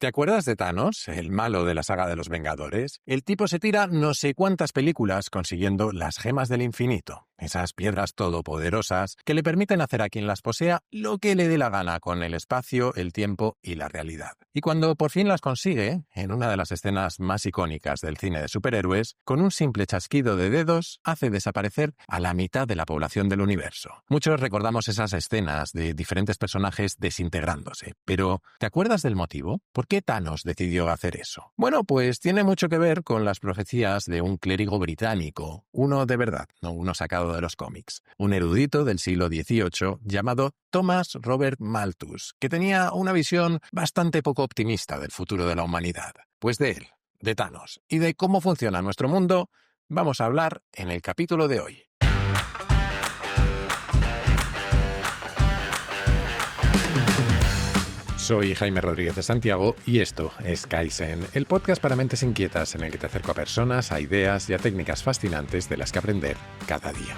¿Te acuerdas de Thanos, el malo de la saga de los Vengadores? El tipo se tira no sé cuántas películas consiguiendo las gemas del infinito, esas piedras todopoderosas que le permiten hacer a quien las posea lo que le dé la gana con el espacio, el tiempo y la realidad. Y cuando por fin las consigue, en una de las escenas más icónicas del cine de superhéroes, con un simple chasquido de dedos hace desaparecer a la mitad de la población del universo. Muchos recordamos esas escenas de diferentes personajes desintegrándose, pero ¿te acuerdas del motivo? ¿Por qué Thanos decidió hacer eso? Bueno, pues tiene mucho que ver con las profecías de un clérigo británico, uno de verdad, no uno sacado de los cómics, un erudito del siglo XVIII llamado Thomas Robert Malthus, que tenía una visión bastante poco optimista del futuro de la humanidad. Pues de él, de Thanos y de cómo funciona nuestro mundo, vamos a hablar en el capítulo de hoy. Soy Jaime Rodríguez de Santiago y esto es Kaizen, el podcast para mentes inquietas en el que te acerco a personas, a ideas y a técnicas fascinantes de las que aprender cada día.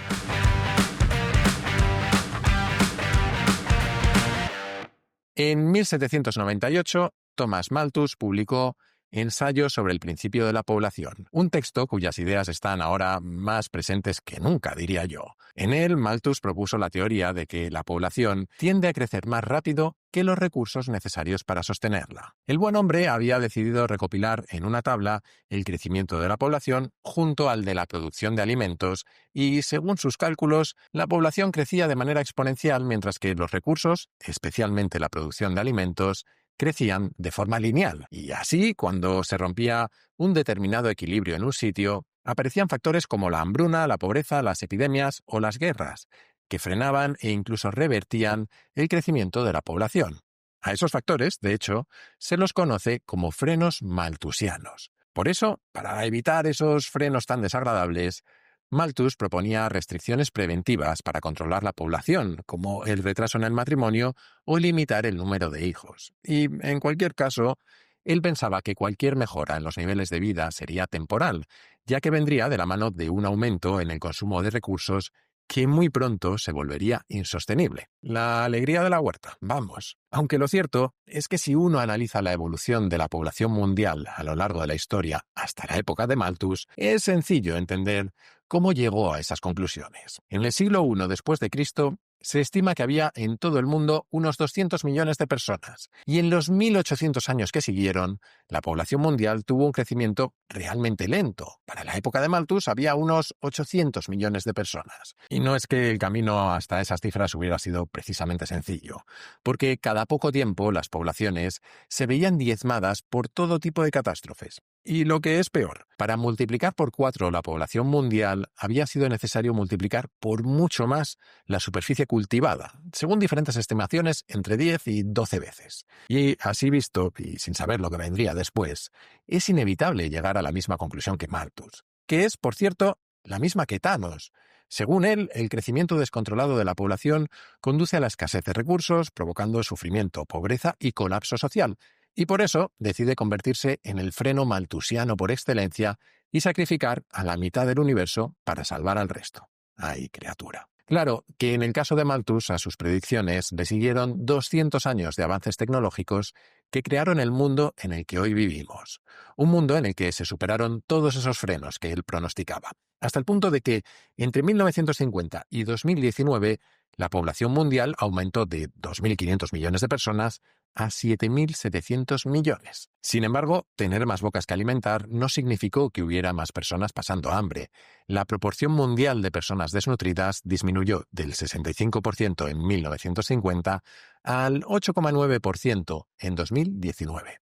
En 1798, Thomas Malthus publicó Ensayo sobre el principio de la población, un texto cuyas ideas están ahora más presentes que nunca, diría yo. En él, Malthus propuso la teoría de que la población tiende a crecer más rápido que los recursos necesarios para sostenerla. El buen hombre había decidido recopilar en una tabla el crecimiento de la población junto al de la producción de alimentos y, según sus cálculos, la población crecía de manera exponencial mientras que los recursos, especialmente la producción de alimentos, crecían de forma lineal. Y así, cuando se rompía un determinado equilibrio en un sitio, aparecían factores como la hambruna, la pobreza, las epidemias o las guerras, que frenaban e incluso revertían el crecimiento de la población. A esos factores, de hecho, se los conoce como frenos malthusianos. Por eso, para evitar esos frenos tan desagradables, Malthus proponía restricciones preventivas para controlar la población, como el retraso en el matrimonio o limitar el número de hijos. Y, en cualquier caso, él pensaba que cualquier mejora en los niveles de vida sería temporal, ya que vendría de la mano de un aumento en el consumo de recursos que muy pronto se volvería insostenible. La alegría de la huerta, vamos. Aunque lo cierto es que si uno analiza la evolución de la población mundial a lo largo de la historia hasta la época de Malthus, es sencillo entender cómo llegó a esas conclusiones. En el siglo I después de Cristo, se estima que había en todo el mundo unos 200 millones de personas, y en los 1800 años que siguieron, la población mundial tuvo un crecimiento realmente lento. Para la época de Malthus había unos 800 millones de personas. Y no es que el camino hasta esas cifras hubiera sido precisamente sencillo, porque cada poco tiempo las poblaciones se veían diezmadas por todo tipo de catástrofes. Y lo que es peor, para multiplicar por 4 la población mundial había sido necesario multiplicar por mucho más la superficie cultivada, según diferentes estimaciones entre 10 y 12 veces. Y así visto, y sin saber lo que vendría después, es inevitable llegar a la misma conclusión que Malthus, que es, por cierto, la misma que Thanos. Según él, el crecimiento descontrolado de la población conduce a la escasez de recursos, provocando sufrimiento, pobreza y colapso social. Y por eso decide convertirse en el freno malthusiano por excelencia y sacrificar a la mitad del universo para salvar al resto. ¡Ay, criatura! Claro que en el caso de Malthus a sus predicciones le siguieron 200 años de avances tecnológicos que crearon el mundo en el que hoy vivimos. Un mundo en el que se superaron todos esos frenos que él pronosticaba. Hasta el punto de que entre 1950 y 2019 la población mundial aumentó de 2.500 millones de personas a 7.700 millones. Sin embargo, tener más bocas que alimentar no significó que hubiera más personas pasando hambre. La proporción mundial de personas desnutridas disminuyó del 65% en 1950 al 8,9% en 2019.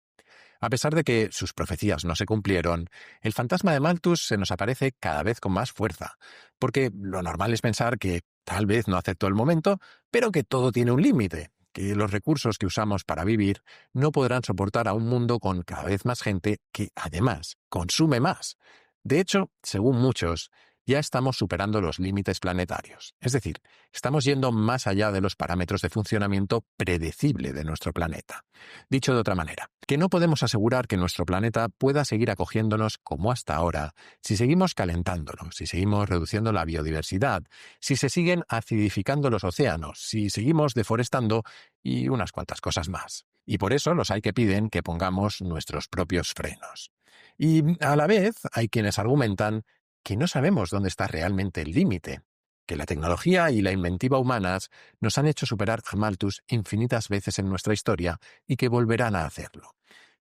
A pesar de que sus profecías no se cumplieron, el fantasma de Malthus se nos aparece cada vez con más fuerza, porque lo normal es pensar que tal vez no aceptó el momento, pero que todo tiene un límite, que los recursos que usamos para vivir no podrán soportar a un mundo con cada vez más gente que, además, consume más. De hecho, según muchos, ya estamos superando los límites planetarios. Es decir, estamos yendo más allá de los parámetros de funcionamiento predecible de nuestro planeta. Dicho de otra manera, que no podemos asegurar que nuestro planeta pueda seguir acogiéndonos como hasta ahora si seguimos calentándolo, si seguimos reduciendo la biodiversidad, si se siguen acidificando los océanos, si seguimos deforestando y unas cuantas cosas más. Y por eso los hay que piden que pongamos nuestros propios frenos. Y a la vez hay quienes argumentan que no sabemos dónde está realmente el límite, que la tecnología y la inventiva humanas nos han hecho superar a Malthus infinitas veces en nuestra historia y que volverán a hacerlo.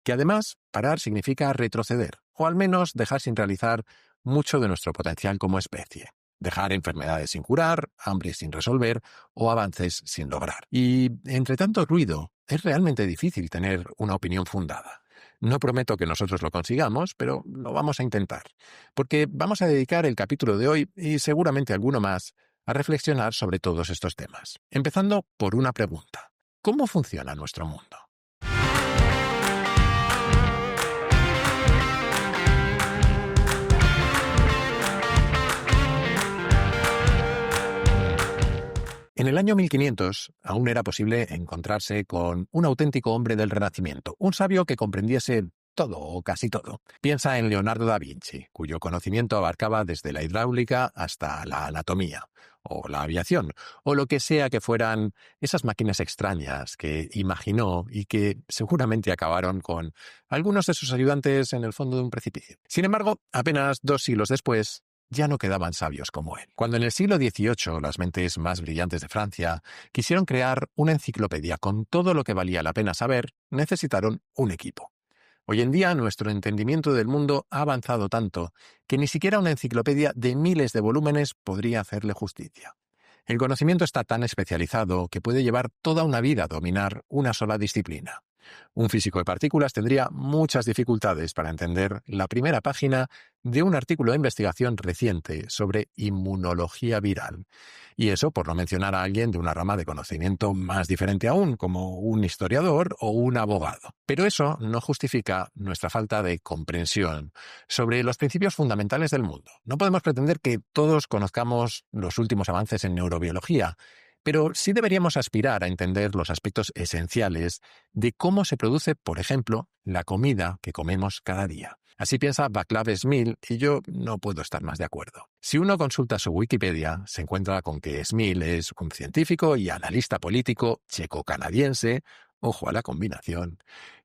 Que además, parar significa retroceder, o al menos dejar sin realizar mucho de nuestro potencial como especie. Dejar enfermedades sin curar, hambre sin resolver o avances sin lograr. Y entre tanto ruido, es realmente difícil tener una opinión fundada. No prometo que nosotros lo consigamos, pero lo vamos a intentar. Porque vamos a dedicar el capítulo de hoy, y seguramente alguno más, a reflexionar sobre todos estos temas. Empezando por una pregunta. ¿Cómo funciona nuestro mundo? En el año 1500 aún era posible encontrarse con un auténtico hombre del Renacimiento, un sabio que comprendiese todo o casi todo. Piensa en Leonardo da Vinci, cuyo conocimiento abarcaba desde la hidráulica hasta la anatomía, o la aviación, o lo que sea que fueran esas máquinas extrañas que imaginó y que seguramente acabaron con algunos de sus ayudantes en el fondo de un precipicio. Sin embargo, apenas 2 siglos después, ya no quedaban sabios como él. Cuando en el siglo XVIII las mentes más brillantes de Francia quisieron crear una enciclopedia con todo lo que valía la pena saber, necesitaron un equipo. Hoy en día nuestro entendimiento del mundo ha avanzado tanto que ni siquiera una enciclopedia de miles de volúmenes podría hacerle justicia. El conocimiento está tan especializado que puede llevar toda una vida a dominar una sola disciplina. Un físico de partículas tendría muchas dificultades para entender la primera página de un artículo de investigación reciente sobre inmunología viral. Y eso por no mencionar a alguien de una rama de conocimiento más diferente aún, como un historiador o un abogado. Pero eso no justifica nuestra falta de comprensión sobre los principios fundamentales del mundo. No podemos pretender que todos conozcamos los últimos avances en neurobiología, pero sí deberíamos aspirar a entender los aspectos esenciales de cómo se produce, por ejemplo, la comida que comemos cada día. Así piensa Václav Smil y yo no puedo estar más de acuerdo. Si uno consulta su Wikipedia, se encuentra con que Smil es un científico y analista político checo-canadiense, ojo a la combinación,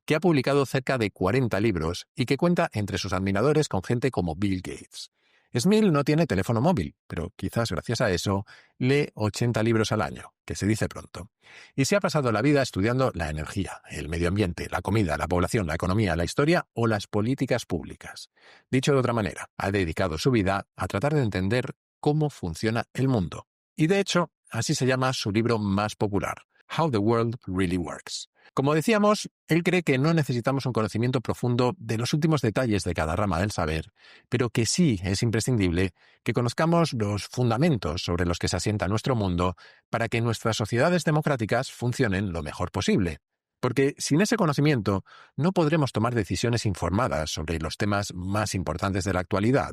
que ha publicado cerca de 40 libros y que cuenta entre sus admiradores con gente como Bill Gates. Smil no tiene teléfono móvil, pero quizás gracias a eso lee 80 libros al año, que se dice pronto. Y se ha pasado la vida estudiando la energía, el medio ambiente, la comida, la población, la economía, la historia o las políticas públicas. Dicho de otra manera, ha dedicado su vida a tratar de entender cómo funciona el mundo. Y de hecho, así se llama su libro más popular, How the World Really Works. Como decíamos, él cree que no necesitamos un conocimiento profundo de los últimos detalles de cada rama del saber, pero que sí es imprescindible que conozcamos los fundamentos sobre los que se asienta nuestro mundo para que nuestras sociedades democráticas funcionen lo mejor posible. Porque sin ese conocimiento no podremos tomar decisiones informadas sobre los temas más importantes de la actualidad.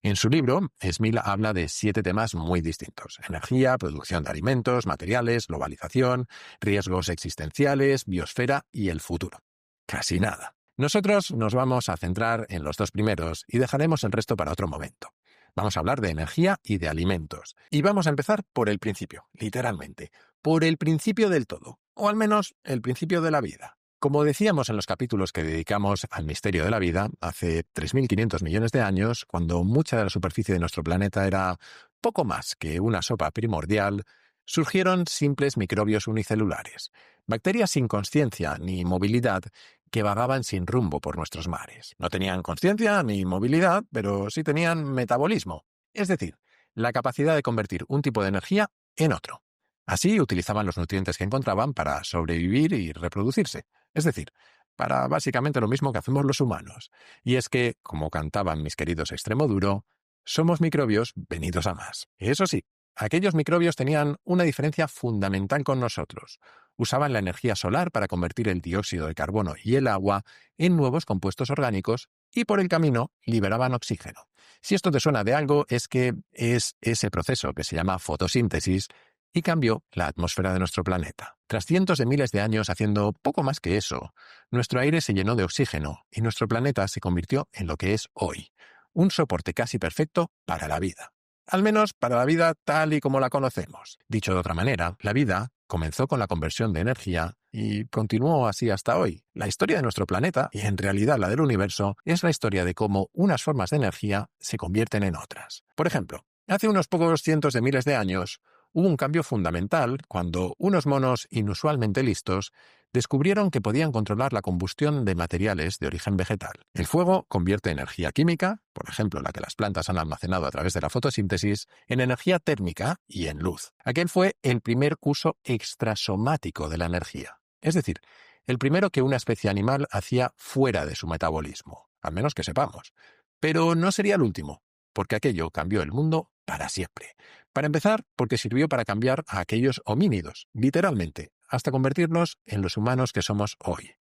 En su libro, Smil habla de 7 temas muy distintos: energía, producción de alimentos, materiales, globalización, riesgos existenciales, biosfera y el futuro. Casi nada. Nosotros nos vamos a centrar en los 2 primeros y dejaremos el resto para otro momento. Vamos a hablar de energía y de alimentos. Y vamos a empezar por el principio, literalmente, por el principio del todo, o al menos el principio de la vida. Como decíamos en los capítulos que dedicamos al misterio de la vida, hace 3.500 millones de años, cuando mucha de la superficie de nuestro planeta era poco más que una sopa primordial, surgieron simples microbios unicelulares, bacterias sin consciencia ni movilidad que vagaban sin rumbo por nuestros mares. No tenían consciencia ni movilidad, pero sí tenían metabolismo, es decir, la capacidad de convertir un tipo de energía en otro. Así utilizaban los nutrientes que encontraban para sobrevivir y reproducirse. Es decir, para básicamente lo mismo que hacemos los humanos. Y es que, como cantaban mis queridos Extremoduro, somos microbios venidos a más. Eso sí, aquellos microbios tenían una diferencia fundamental con nosotros. Usaban la energía solar para convertir el dióxido de carbono y el agua en nuevos compuestos orgánicos y por el camino liberaban oxígeno. Si esto te suena de algo, es que es ese proceso que se llama fotosíntesis y cambió la atmósfera de nuestro planeta. Tras cientos de miles de años haciendo poco más que eso, nuestro aire se llenó de oxígeno y nuestro planeta se convirtió en lo que es hoy, un soporte casi perfecto para la vida. Al menos para la vida tal y como la conocemos. Dicho de otra manera, la vida comenzó con la conversión de energía y continuó así hasta hoy. La historia de nuestro planeta, y en realidad la del universo, es la historia de cómo unas formas de energía se convierten en otras. Por ejemplo, hace unos pocos cientos de miles de años, hubo un cambio fundamental cuando unos monos inusualmente listos descubrieron que podían controlar la combustión de materiales de origen vegetal. El fuego convierte energía química, por ejemplo la que las plantas han almacenado a través de la fotosíntesis, en energía térmica y en luz. Aquel fue el primer uso extrasomático de la energía. Es decir, el primero que una especie animal hacía fuera de su metabolismo, al menos que sepamos. Pero no sería el último, porque aquello cambió el mundo para siempre. Para empezar, porque sirvió para cambiar a aquellos homínidos, literalmente, hasta convertirnos en los humanos que somos hoy.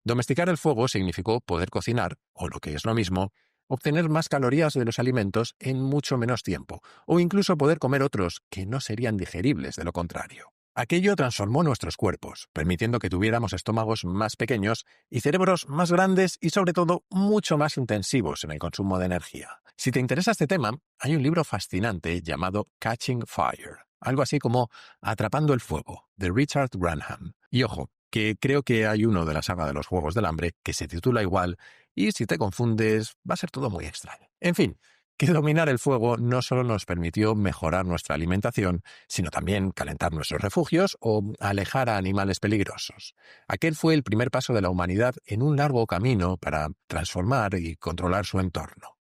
Domesticar el fuego significó poder cocinar, o lo que es lo mismo, obtener más calorías de los alimentos en mucho menos tiempo, o incluso poder comer otros que no serían digeribles de lo contrario. Aquello transformó nuestros cuerpos, permitiendo que tuviéramos estómagos más pequeños y cerebros más grandes y sobre todo mucho más intensivos en el consumo de energía. Si te interesa este tema, hay un libro fascinante llamado Catching Fire, algo así como Atrapando el Fuego, de Richard Branham. Y ojo, que creo que hay uno de la saga de los Juegos del Hambre que se titula igual, y si te confundes va a ser todo muy extraño. En fin, que dominar el fuego no solo nos permitió mejorar nuestra alimentación, sino también calentar nuestros refugios o alejar a animales peligrosos. Aquel fue el primer paso de la humanidad en un largo camino para transformar y controlar su entorno.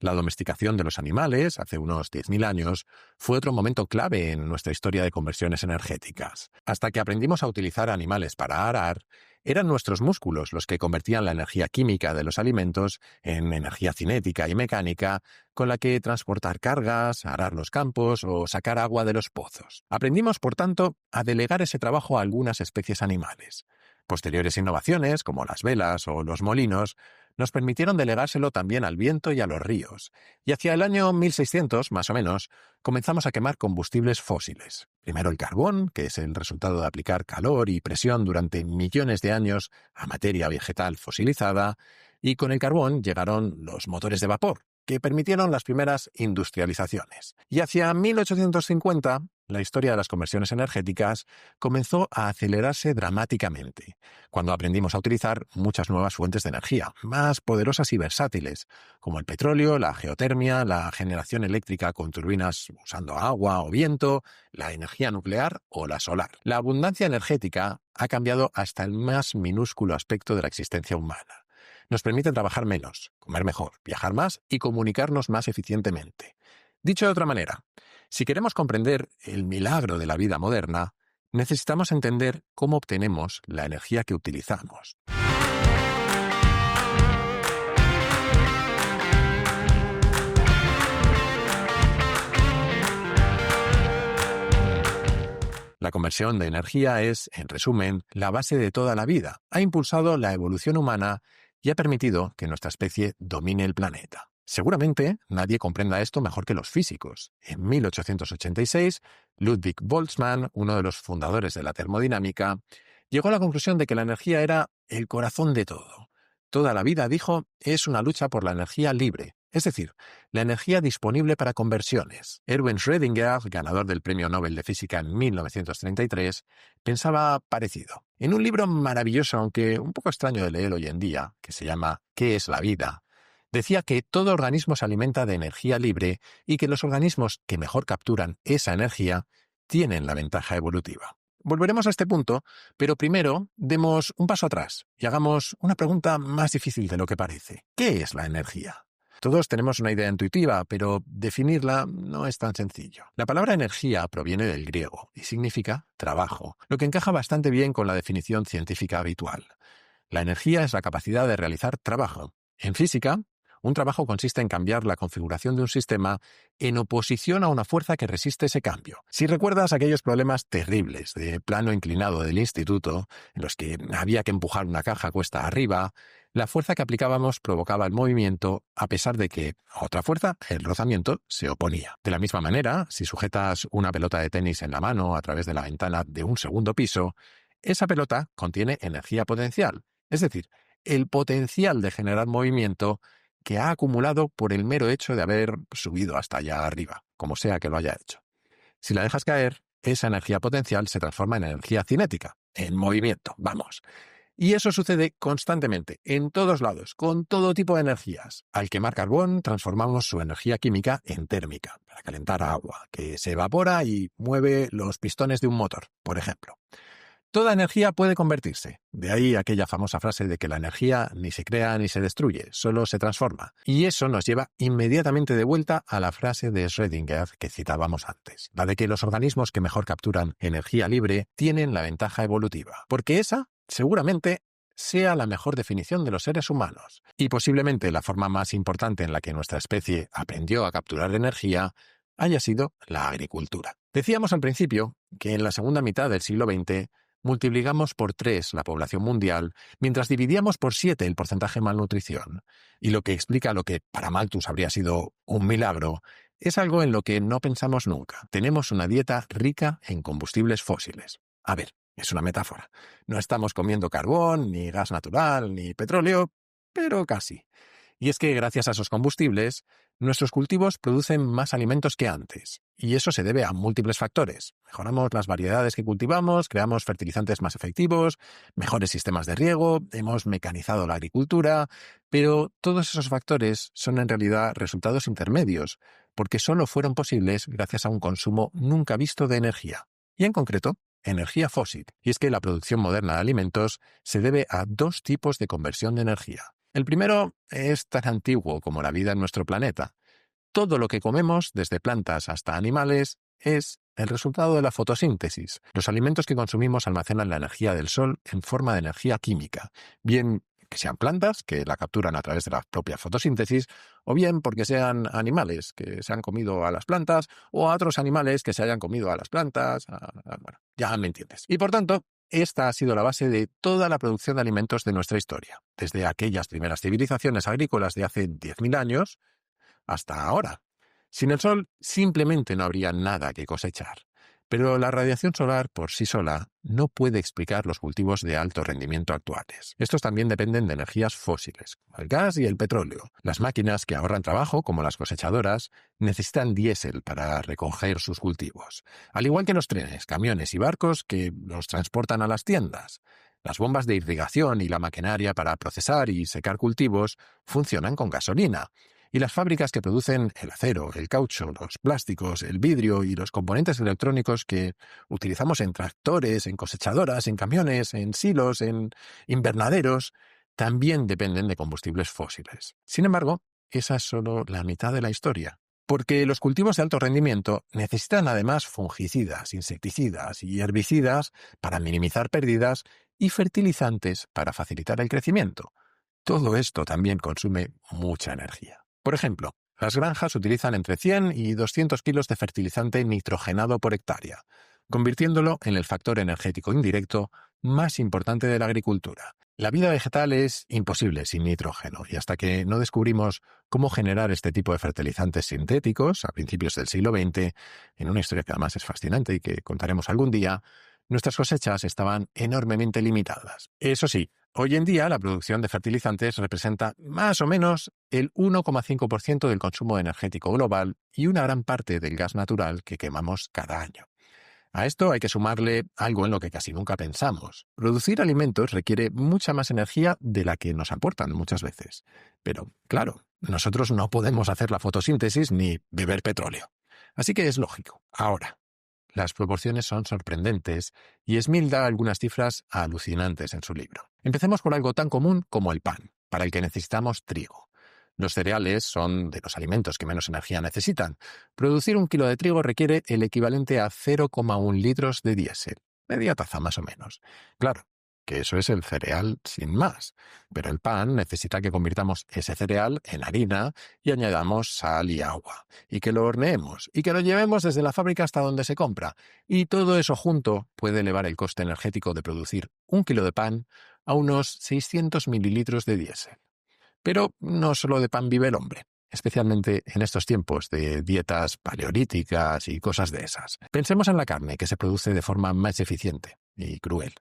La domesticación de los animales, hace unos 10.000 años, fue otro momento clave en nuestra historia de conversiones energéticas. Hasta que aprendimos a utilizar animales para arar, eran nuestros músculos los que convertían la energía química de los alimentos en energía cinética y mecánica, con la que transportar cargas, arar los campos o sacar agua de los pozos. Aprendimos, por tanto, a delegar ese trabajo a algunas especies animales. Posteriores innovaciones, como las velas o los molinos, nos permitieron delegárselo también al viento y a los ríos. Y hacia el año 1600, más o menos, comenzamos a quemar combustibles fósiles. Primero el carbón, que es el resultado de aplicar calor y presión durante millones de años a materia vegetal fosilizada, y con el carbón llegaron los motores de vapor, que permitieron las primeras industrializaciones. Y hacia 1850, la historia de las conversiones energéticas comenzó a acelerarse dramáticamente, cuando aprendimos a utilizar muchas nuevas fuentes de energía, más poderosas y versátiles, como el petróleo, la geotermia, la generación eléctrica con turbinas usando agua o viento, la energía nuclear o la solar. La abundancia energética ha cambiado hasta el más minúsculo aspecto de la existencia humana. Nos permite trabajar menos, comer mejor, viajar más y comunicarnos más eficientemente. Dicho de otra manera, si queremos comprender el milagro de la vida moderna, necesitamos entender cómo obtenemos la energía que utilizamos. La conversión de energía es, en resumen, la base de toda la vida. Ha impulsado la evolución humana y ha permitido que nuestra especie domine el planeta. Seguramente nadie comprenda esto mejor que los físicos. En 1886, Ludwig Boltzmann, uno de los fundadores de la termodinámica, llegó a la conclusión de que la energía era el corazón de todo. Toda la vida, dijo, es una lucha por la energía libre, es decir, la energía disponible para conversiones. Erwin Schrödinger, ganador del Premio Nobel de Física en 1933, pensaba parecido. En un libro maravilloso, aunque un poco extraño de leer hoy en día, que se llama ¿Qué es la vida?, decía que todo organismo se alimenta de energía libre y que los organismos que mejor capturan esa energía tienen la ventaja evolutiva. Volveremos a este punto, pero primero demos un paso atrás y hagamos una pregunta más difícil de lo que parece. ¿Qué es la energía? Todos tenemos una idea intuitiva, pero definirla no es tan sencillo. La palabra energía proviene del griego y significa trabajo, lo que encaja bastante bien con la definición científica habitual. La energía es la capacidad de realizar trabajo. En física, un trabajo consiste en cambiar la configuración de un sistema en oposición a una fuerza que resiste ese cambio. Si recuerdas aquellos problemas terribles de plano inclinado del instituto, en los que había que empujar una caja cuesta arriba, la fuerza que aplicábamos provocaba el movimiento, a pesar de que a otra fuerza, el rozamiento, se oponía. De la misma manera, si sujetas una pelota de tenis en la mano a través de la ventana de un segundo piso, esa pelota contiene energía potencial, es decir, el potencial de generar movimiento que ha acumulado por el mero hecho de haber subido hasta allá arriba, como sea que lo haya hecho. Si la dejas caer, esa energía potencial se transforma en energía cinética, en movimiento, vamos. Y eso sucede constantemente, en todos lados, con todo tipo de energías. Al quemar carbón, transformamos su energía química en térmica, para calentar agua, que se evapora y mueve los pistones de un motor, por ejemplo. Toda energía puede convertirse. De ahí aquella famosa frase de que la energía ni se crea ni se destruye, solo se transforma. Y eso nos lleva inmediatamente de vuelta a la frase de Schrödinger que citábamos antes, la de que los organismos que mejor capturan energía libre tienen la ventaja evolutiva, porque esa, seguramente, sea la mejor definición de los seres humanos, y posiblemente la forma más importante en la que nuestra especie aprendió a capturar energía haya sido la agricultura. Decíamos al principio que en la segunda mitad del siglo XX multiplicamos por 3 la población mundial, mientras dividíamos por 7 el porcentaje de malnutrición. Y lo que explica lo que para Malthus habría sido un milagro, es algo en lo que no pensamos nunca. Tenemos una dieta rica en combustibles fósiles. A ver, es una metáfora. No estamos comiendo carbón, ni gas natural, ni petróleo, pero casi. Y es que gracias a esos combustibles, nuestros cultivos producen más alimentos que antes. Y eso se debe a múltiples factores. Mejoramos las variedades que cultivamos, creamos fertilizantes más efectivos, mejores sistemas de riego, hemos mecanizado la agricultura, pero todos esos factores son en realidad resultados intermedios, porque solo fueron posibles gracias a un consumo nunca visto de energía. Y en concreto, energía fósil. Y es que la producción moderna de alimentos se debe a 2 tipos de conversión de energía. El primero es tan antiguo como la vida en nuestro planeta. Todo lo que comemos, desde plantas hasta animales, es el resultado de la fotosíntesis. Los alimentos que consumimos almacenan la energía del sol en forma de energía química, bien que sean plantas, que la capturan a través de la propia fotosíntesis, o bien porque sean animales que se han comido a las plantas, o a otros animales que se hayan comido a las plantas. Bueno, ya me entiendes. Y por tanto, esta ha sido la base de toda la producción de alimentos de nuestra historia, desde aquellas primeras civilizaciones agrícolas de hace 10.000 años hasta ahora. Sin el sol simplemente no habría nada que cosechar. Pero la radiación solar por sí sola no puede explicar los cultivos de alto rendimiento actuales. Estos también dependen de energías fósiles, como el gas y el petróleo. Las máquinas que ahorran trabajo, como las cosechadoras, necesitan diésel para recoger sus cultivos. Al igual que los trenes, camiones y barcos que los transportan a las tiendas. Las bombas de irrigación y la maquinaria para procesar y secar cultivos funcionan con gasolina. Y las fábricas que producen el acero, el caucho, los plásticos, el vidrio y los componentes electrónicos que utilizamos en tractores, en cosechadoras, en camiones, en silos, en invernaderos, también dependen de combustibles fósiles. Sin embargo, esa es solo la mitad de la historia. Porque los cultivos de alto rendimiento necesitan además fungicidas, insecticidas y herbicidas para minimizar pérdidas y fertilizantes para facilitar el crecimiento. Todo esto también consume mucha energía. Por ejemplo, las granjas utilizan entre 100 y 200 kilos de fertilizante nitrogenado por hectárea, convirtiéndolo en el factor energético indirecto más importante de la agricultura. La vida vegetal es imposible sin nitrógeno, y hasta que no descubrimos cómo generar este tipo de fertilizantes sintéticos a principios del siglo XX, en una historia que además es fascinante y que contaremos algún día, nuestras cosechas estaban enormemente limitadas. Eso sí, hoy en día la producción de fertilizantes representa más o menos el 1,5% del consumo energético global y una gran parte del gas natural que quemamos cada año. A esto hay que sumarle algo en lo que casi nunca pensamos. Producir alimentos requiere mucha más energía de la que nos aportan muchas veces. Pero, claro, nosotros no podemos hacer la fotosíntesis ni beber petróleo. Así que es lógico. Ahora, las proporciones son sorprendentes y Smil da algunas cifras alucinantes en su libro. Empecemos por algo tan común como el pan, para el que necesitamos trigo. Los cereales son de los alimentos que menos energía necesitan. Producir 1 kilo de trigo requiere el equivalente a 0,1 litros de diésel, media taza más o menos. Claro, que eso es el cereal sin más, pero el pan necesita que convirtamos ese cereal en harina y añadamos sal y agua, y que lo horneemos, y que lo llevemos desde la fábrica hasta donde se compra. Y todo eso junto puede elevar el coste energético de producir 1 kilo de pan a unos 600 mililitros de diésel. Pero no solo de pan vive el hombre, especialmente en estos tiempos de dietas paleolíticas y cosas de esas. Pensemos en la carne que se produce de forma más eficiente y cruel,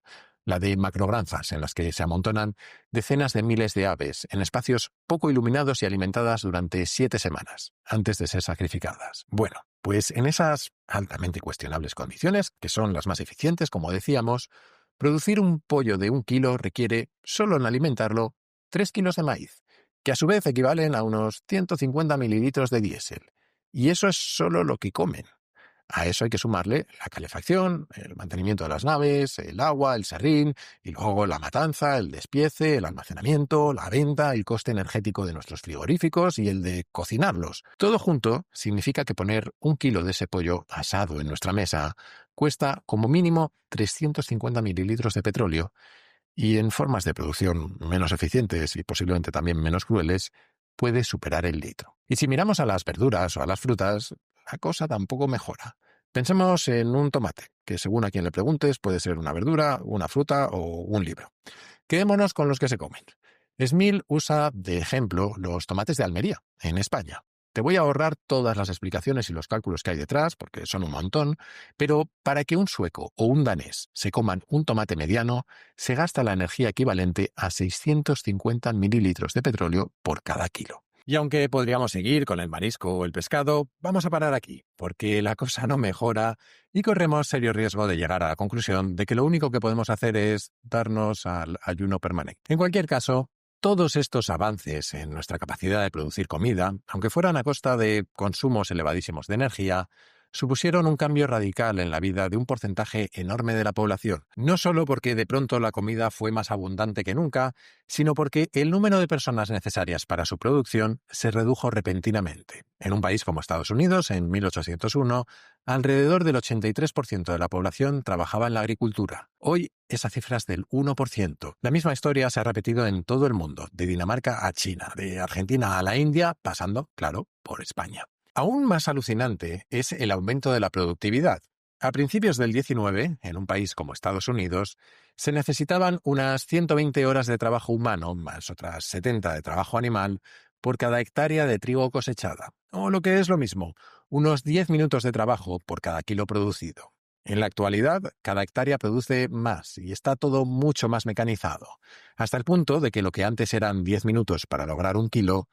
la de macrogranjas en las que se amontonan decenas de miles de aves en espacios poco iluminados y alimentadas durante 7 semanas, antes de ser sacrificadas. Bueno, Pues en esas altamente cuestionables condiciones, que son las más eficientes, como decíamos, producir un pollo de 1 kilo requiere, solo en alimentarlo, 3 kilos de maíz, que a su vez equivalen a unos 150 mililitros de diésel. Y eso es solo lo que comen. A eso hay que sumarle la calefacción, el mantenimiento de las naves, el agua, el serrín, y luego la matanza, el despiece, el almacenamiento, la venta, el coste energético de nuestros frigoríficos y el de cocinarlos. Todo junto significa que poner 1 kilo de ese pollo asado en nuestra mesa cuesta como mínimo 350 mililitros de petróleo, y en formas de producción menos eficientes y posiblemente también menos crueles, puede superar el litro. Y si miramos a las verduras o a las frutas, la cosa tampoco mejora. Pensemos en un tomate, que según a quien le preguntes puede ser una verdura, una fruta o un libro. Quedémonos con los que se comen. Smil usa de ejemplo los tomates de Almería, en España. Te voy a ahorrar todas las explicaciones y los cálculos que hay detrás, porque son un montón, pero para que un sueco o un danés se coman un tomate mediano, se gasta la energía equivalente a 650 mililitros de petróleo por cada kilo. Y aunque podríamos seguir con el marisco o el pescado, vamos a parar aquí, porque la cosa no mejora y corremos serio riesgo de llegar a la conclusión de que lo único que podemos hacer es darnos al ayuno permanente. En cualquier caso, todos estos avances en nuestra capacidad de producir comida, aunque fueran a costa de consumos elevadísimos de energía, supusieron un cambio radical en la vida de un porcentaje enorme de la población, no solo porque de pronto la comida fue más abundante que nunca, sino porque el número de personas necesarias para su producción se redujo repentinamente. En un país como Estados Unidos, en 1801, alrededor del 83% de la población trabajaba en la agricultura. Hoy esa cifra es del 1%. La misma historia se ha repetido en todo el mundo, de Dinamarca a China, de Argentina a la India, pasando, claro, por España. Aún más alucinante es el aumento de la productividad. A principios del 19, en un país como Estados Unidos, se necesitaban unas 120 horas de trabajo humano, más otras 70 de trabajo animal, por cada hectárea de trigo cosechada. O lo que es lo mismo, unos 10 minutos de trabajo por cada kilo producido. En la actualidad, cada hectárea produce más y está todo mucho más mecanizado, hasta el punto de que lo que antes eran 10 minutos para lograr 1 kilo,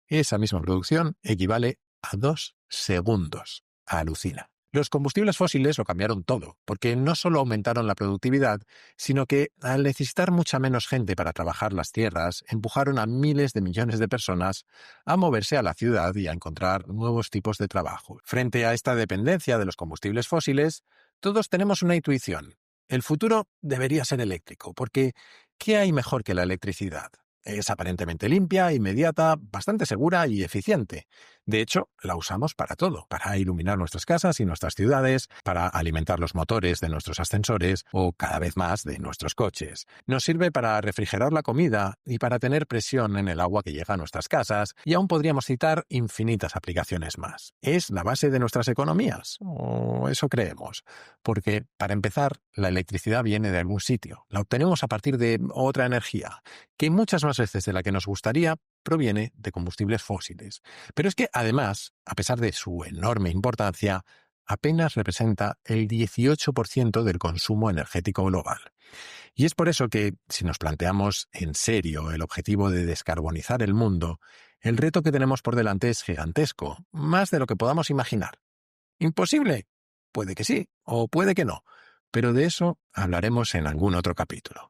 esa misma producción equivale a 2 segundos. Alucina. Los combustibles fósiles lo cambiaron todo, porque no solo aumentaron la productividad, sino que, al necesitar mucha menos gente para trabajar las tierras, empujaron a miles de millones de personas a moverse a la ciudad y a encontrar nuevos tipos de trabajo. Frente a esta dependencia de los combustibles fósiles, todos tenemos una intuición. El futuro debería ser eléctrico, porque ¿qué hay mejor que la electricidad? Es aparentemente limpia, inmediata, bastante segura y eficiente. De hecho, la usamos para todo, para iluminar nuestras casas y nuestras ciudades, para alimentar los motores de nuestros ascensores o, cada vez más, de nuestros coches. Nos sirve para refrigerar la comida y para tener presión en el agua que llega a nuestras casas, y aún podríamos citar infinitas aplicaciones más. Es la base de nuestras economías, o eso creemos, porque, para empezar, la electricidad viene de algún sitio. La obtenemos a partir de otra energía, que muchas más veces de la que nos gustaría proviene de combustibles fósiles. Pero es que, además, a pesar de su enorme importancia, apenas representa el 18% del consumo energético global. Y es por eso que, si nos planteamos en serio el objetivo de descarbonizar el mundo, el reto que tenemos por delante es gigantesco, más de lo que podamos imaginar. ¿Imposible? Puede que sí, o puede que no, pero de eso hablaremos en algún otro capítulo.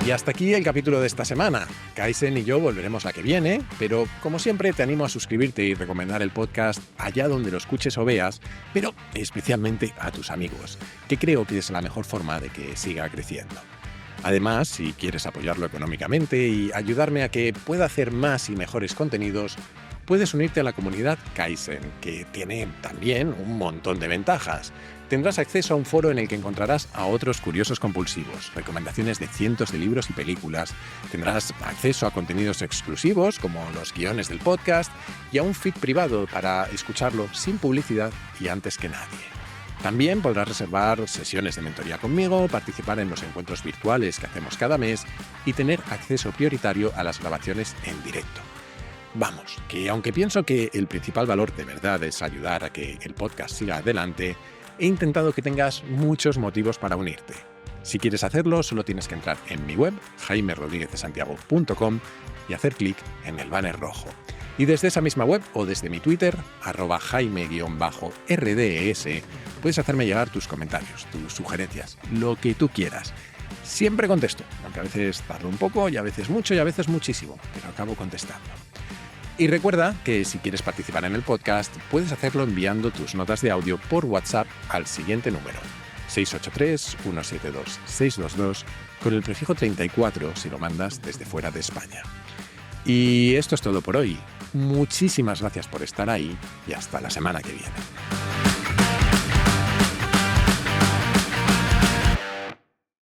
Y hasta aquí el capítulo de esta semana. Kaizen y yo volveremos la que viene, pero como siempre te animo a suscribirte y recomendar el podcast allá donde lo escuches o veas, pero especialmente a tus amigos, que creo que es la mejor forma de que siga creciendo. Además, si quieres apoyarlo económicamente y ayudarme a que pueda hacer más y mejores contenidos, puedes unirte a la comunidad Kaizen, que tiene también un montón de ventajas. Tendrás acceso a un foro en el que encontrarás a otros curiosos compulsivos, recomendaciones de cientos de libros y películas, tendrás acceso a contenidos exclusivos como los guiones del podcast y a un feed privado para escucharlo sin publicidad y antes que nadie. También podrás reservar sesiones de mentoría conmigo, participar en los encuentros virtuales que hacemos cada mes y tener acceso prioritario a las grabaciones en directo. Vamos, que aunque pienso que el principal valor de verdad es ayudar a que el podcast siga adelante, he intentado que tengas muchos motivos para unirte. Si quieres hacerlo, solo tienes que entrar en mi web, jaimerodriguezdesantiago.com, y hacer clic en el banner rojo. Y desde esa misma web o desde mi Twitter, @jaime_rds, puedes hacerme llegar tus comentarios, tus sugerencias, lo que tú quieras. Siempre contesto, aunque a veces tardo un poco y a veces mucho y a veces muchísimo, pero acabo contestando. Y recuerda que si quieres participar en el podcast, puedes hacerlo enviando tus notas de audio por WhatsApp al siguiente número: 683-172-622, con el prefijo 34 si lo mandas desde fuera de España. Y esto es todo por hoy. Muchísimas gracias por estar ahí y hasta la semana que viene.